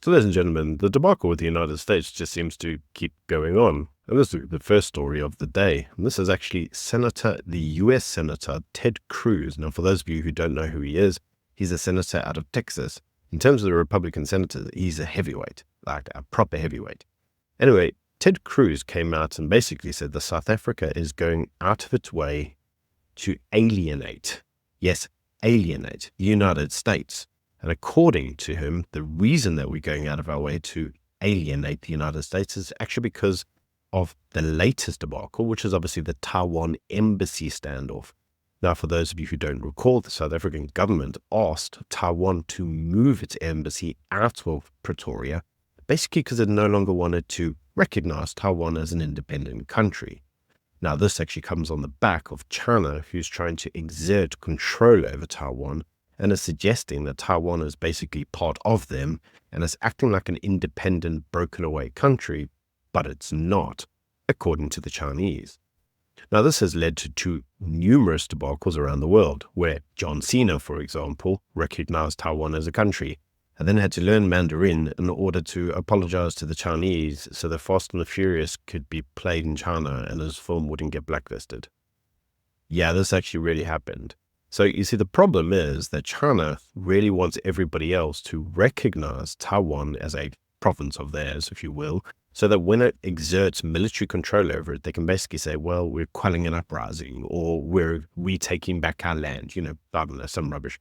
So, ladies and gentlemen, the debacle with the United States just seems to keep going on. And this is the first story of the day. And this is actually the US Senator Ted Cruz. Now, for those of you who don't know who he is, he's a senator out of Texas. In terms of the Republican senators, he's a heavyweight, like a proper heavyweight. Anyway, Ted Cruz came out and basically said that South Africa is going out of its way to alienate, yes, alienate the United States. And according to him, the reason that we're going out of our way to alienate the United States is actually because of the latest debacle, which is obviously the Taiwan embassy standoff. Now, for those of you who don't recall, the South African government asked Taiwan to move its embassy out of Pretoria, basically because it no longer wanted to recognize Taiwan as an independent country. Now, this actually comes on the back of China, who's trying to exert control over Taiwan and is suggesting that Taiwan is basically part of them and is acting like an independent, broken away country, but it's not, according to the Chinese. Now, this has led to numerous debacles around the world, where John Cena, for example, recognized Taiwan as a country and then had to learn Mandarin in order to apologize to the Chinese so that Fast and the Furious could be played in China and his film wouldn't get blacklisted. Yeah, this actually really happened. So you see, the problem is that China really wants everybody else to recognize Taiwan as a province of theirs, if you will, so that when it exerts military control over it, they can basically say, well, we're quelling an uprising or we're retaking back our land, I don't know, some rubbish.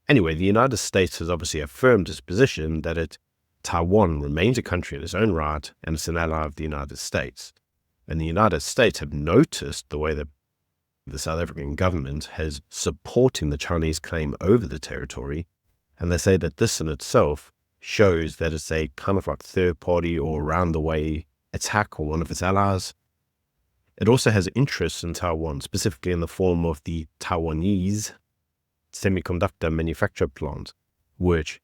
Anyway, the United States has obviously affirmed its position that Taiwan remains a country in its own right and it's an ally of the United States. And the United States have noticed the way that the South African government has supporting the Chinese claim over the territory, and they say that this in itself shows that it's a kind of like third party or around the way attack on one of its allies. It also has interests in Taiwan, specifically in the form of the Taiwanese semiconductor manufacture plant, which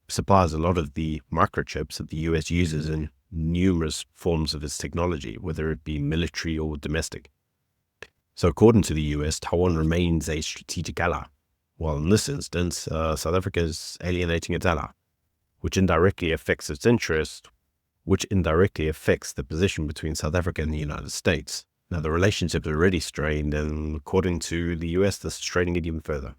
supplies a lot of the microchips that the US uses in numerous forms of its technology, whether it be military or domestic. So according to the US, Taiwan remains a strategic ally, while in this instance, South Africa is alienating its ally, which indirectly affects its interest, which indirectly affects the position between South Africa and the United States. Now, the relationship is already strained, and according to the US, this is straining it even further.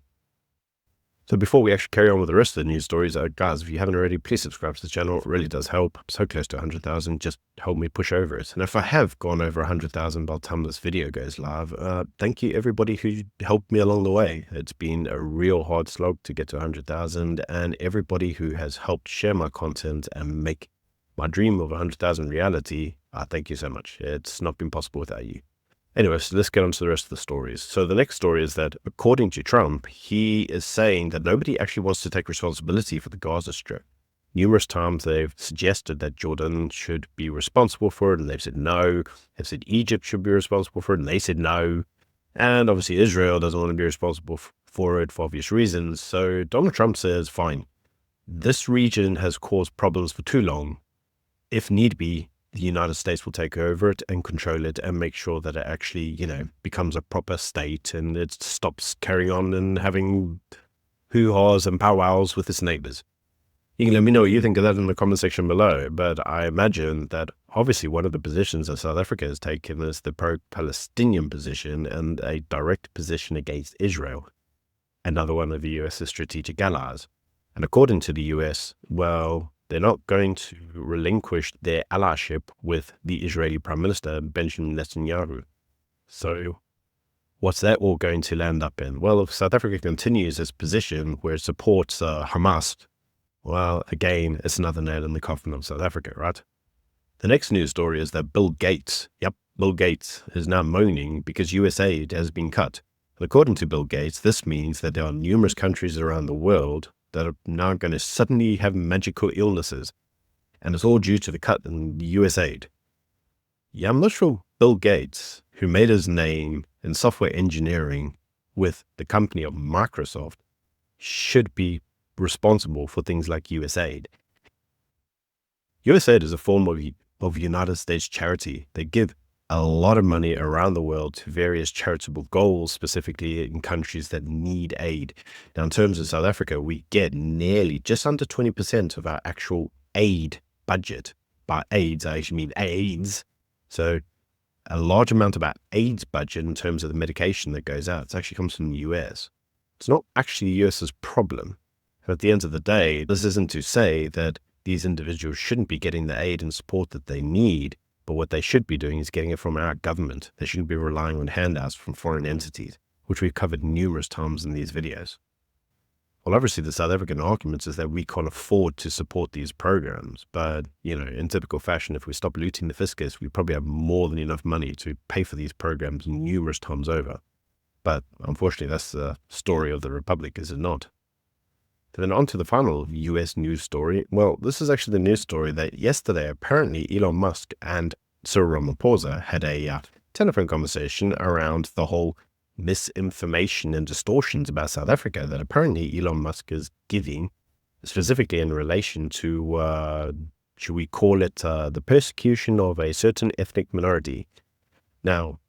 So before we actually carry on with the rest of the news stories, guys, if you haven't already, please subscribe to the channel. It really does help. I'm so close to 100,000. Just help me push over it. And if I have gone over 100,000 by the time this video goes live, thank you everybody who helped me along the way. It's been a real hard slog to get to 100,000, and everybody who has helped share my content and make my dream of 100,000 reality, thank you so much. It's not been possible without you. Anyway, so let's get on to the rest of the stories. So the next story is that, according to Trump, he is saying that nobody actually wants to take responsibility for the Gaza Strip. Numerous times they've suggested that Jordan should be responsible for it, and they've said no. They've said Egypt should be responsible for it, and they said no. And obviously Israel doesn't want to be responsible for it for obvious reasons. So Donald Trump says, fine, this region has caused problems for too long. If need be, the United States will take over it and control it and make sure that it actually, becomes a proper state and it stops carrying on and having hoo-haws and powwows with its neighbors. You can let me know what you think of that in the comment section below, but I imagine that obviously one of the positions that South Africa has taken is the pro-Palestinian position and a direct position against Israel, another one of the US's strategic allies. And according to the US, well, they're not going to relinquish their allyship with the Israeli Prime Minister, Benjamin Netanyahu. So what's that all going to land up in? Well, if South Africa continues its position where it supports Hamas, well, again, it's another nail in the coffin of South Africa, right? The next news story is that Bill Gates is now moaning because USAID has been cut. And according to Bill Gates, this means that there are numerous countries around the world that are now going to suddenly have magical illnesses. And it's all due to the cut in the USAID. Yeah, I'm not sure Bill Gates, who made his name in software engineering with the company of Microsoft, should be responsible for things like USAID. USAID is a form of United States charity. They give a lot of money around the world to various charitable goals, specifically in countries that need aid. Now, in terms of South Africa, we get nearly just under 20% of our actual aid budget. By AIDS, I actually mean AIDS. So a large amount of our AIDS budget in terms of the medication that goes out, it actually comes from the US. It's not actually the US's problem. But at the end of the day, this isn't to say that these individuals shouldn't be getting the aid and support that they need, but what they should be doing is getting it from our government. They shouldn't be relying on handouts from foreign entities, which we've covered numerous times in these videos. Well, obviously, the South African argument is that we can't afford to support these programs. But, in typical fashion, if we stop looting the fiscus, we probably have more than enough money to pay for these programs numerous times over. But unfortunately, that's the story of the Republic, is it not? Then on to the final US news story. Well, this is actually the news story that yesterday, apparently, Elon Musk and Cyril Ramaphosa had a telephone conversation around the whole misinformation and distortions about South Africa that apparently Elon Musk is giving, specifically in relation to, should we call it the persecution of a certain ethnic minority. Now,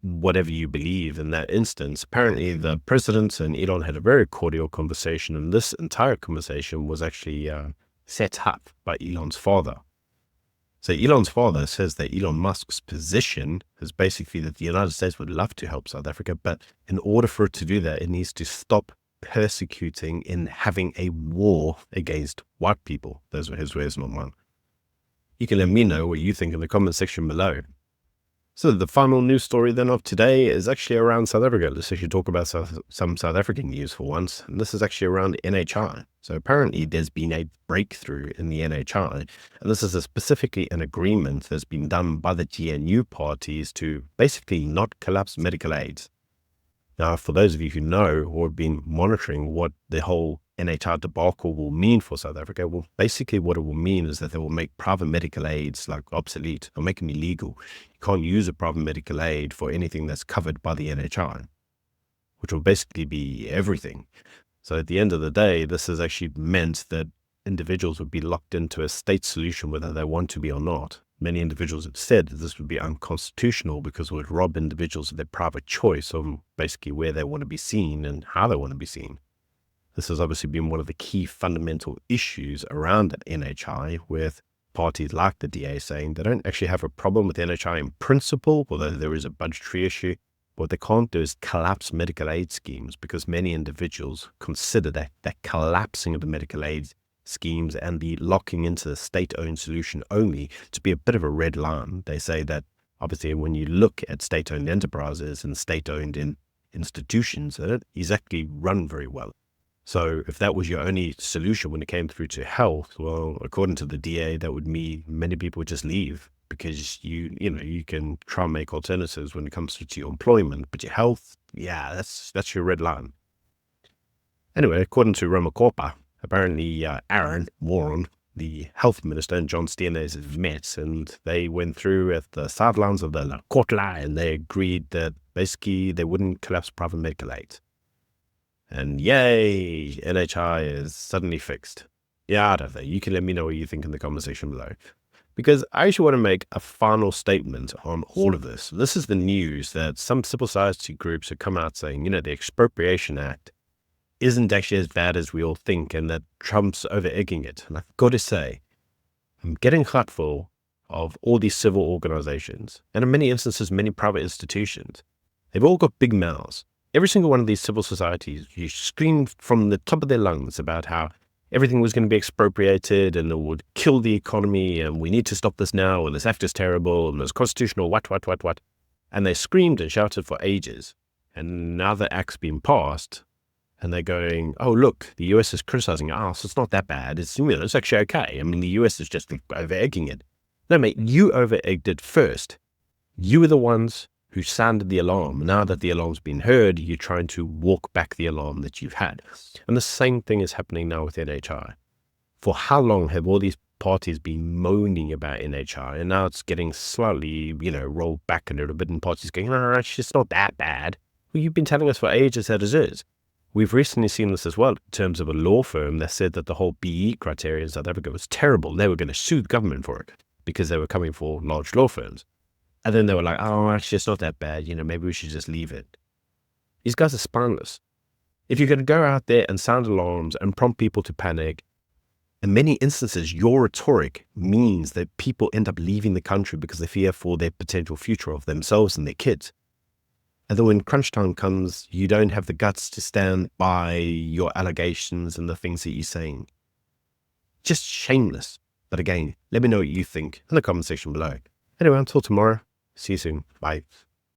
whatever you believe in that instance, apparently the president and Elon had a very cordial conversation, and this entire conversation was actually set up by Elon's father. So Elon's father says that Elon Musk's position is basically that the United States would love to help South Africa, but in order for it to do that, it needs to stop persecuting and having a war against white people. Those were his words, not mine. You can let me know what you think in the comment section below. So the final news story then of today is actually around South Africa. Let's actually talk about some South African news for once. And this is actually around NHI. So apparently there's been a breakthrough in the NHI. And this is specifically an agreement that's been done by the GNU parties to basically not collapse medical aid. Now, for those of you who know or have been monitoring what the whole NHI debacle will mean for South Africa, well, basically what it will mean is that they will make private medical aids like obsolete or make them illegal. You can't use a private medical aid for anything that's covered by the NHI, which will basically be everything. So at the end of the day, this has actually meant that individuals would be locked into a state solution whether they want to be or not. Many individuals have said that this would be unconstitutional because it would rob individuals of their private choice of basically where they want to be seen and how they want to be seen. This has obviously been one of the key fundamental issues around NHI, with parties like the DA saying they don't actually have a problem with NHI in principle, although there is a budgetary issue. What they can't do is collapse medical aid schemes, because many individuals consider that collapsing of the medical aid schemes and the locking into the state-owned solution only to be a bit of a red line. They say that obviously when you look at state-owned enterprises and state-owned institutions, they don't exactly run very well. So if that was your only solution when it came through to health, well, according to the DA, that would mean many people would just leave, because you can try and make alternatives when it comes to your employment, but your health, yeah, that's your red line. Anyway, according to Ramaphosa, apparently Aaron Warren, the health minister, and John Steenhuisen have met, and they went through at the sidelines of the Kotla, and they agreed that basically they wouldn't collapse private medical aid. And yay, NHI is suddenly fixed. Yeah, I don't know. You can let me know what you think in the comment section below, because I actually want to make a final statement on all of this. This is the news that some civil society groups have come out saying, the Expropriation Act isn't actually as bad as we all think, and that Trump's over-egging it. And I've got to say, I'm getting hurtful of all these civil organizations, and in many instances, many private institutions. They've all got big mouths. Every single one of these civil societies, you scream from the top of their lungs about how everything was going to be expropriated and it would kill the economy, and we need to stop this now, and this act is terrible, and it's constitutional, what. And they screamed and shouted for ages. And now the act's been passed, and they're going, oh, look, the US is criticizing us. It's not that bad. It's actually okay. I mean, the US is just over-egging it. No, mate, you over-egged it first. You were the ones who sounded the alarm. Now that the alarm's been heard, you're trying to walk back the alarm that you've had. And the same thing is happening now with NHI. For how long have all these parties been moaning about NHI? And now it's getting slightly, rolled back a little bit, and parties going, no, actually, it's not that bad. Well, you've been telling us for ages that it is. We've recently seen this as well in terms of a law firm that said that the whole BE criteria in South Africa was terrible. They were going to sue the government for it because they were coming for large law firms. And then they were like, oh, actually, it's not that bad. Maybe we should just leave it. These guys are spineless. If you're going to go out there and sound alarms and prompt people to panic, In many instances, your rhetoric means that people end up leaving the country because they fear for their potential future of themselves and their kids. And then when crunch time comes, you don't have the guts to stand by your allegations and the things that you're saying. Just shameless. But again, let me know what you think in the comment section below. Anyway, until tomorrow, see you soon. Bye.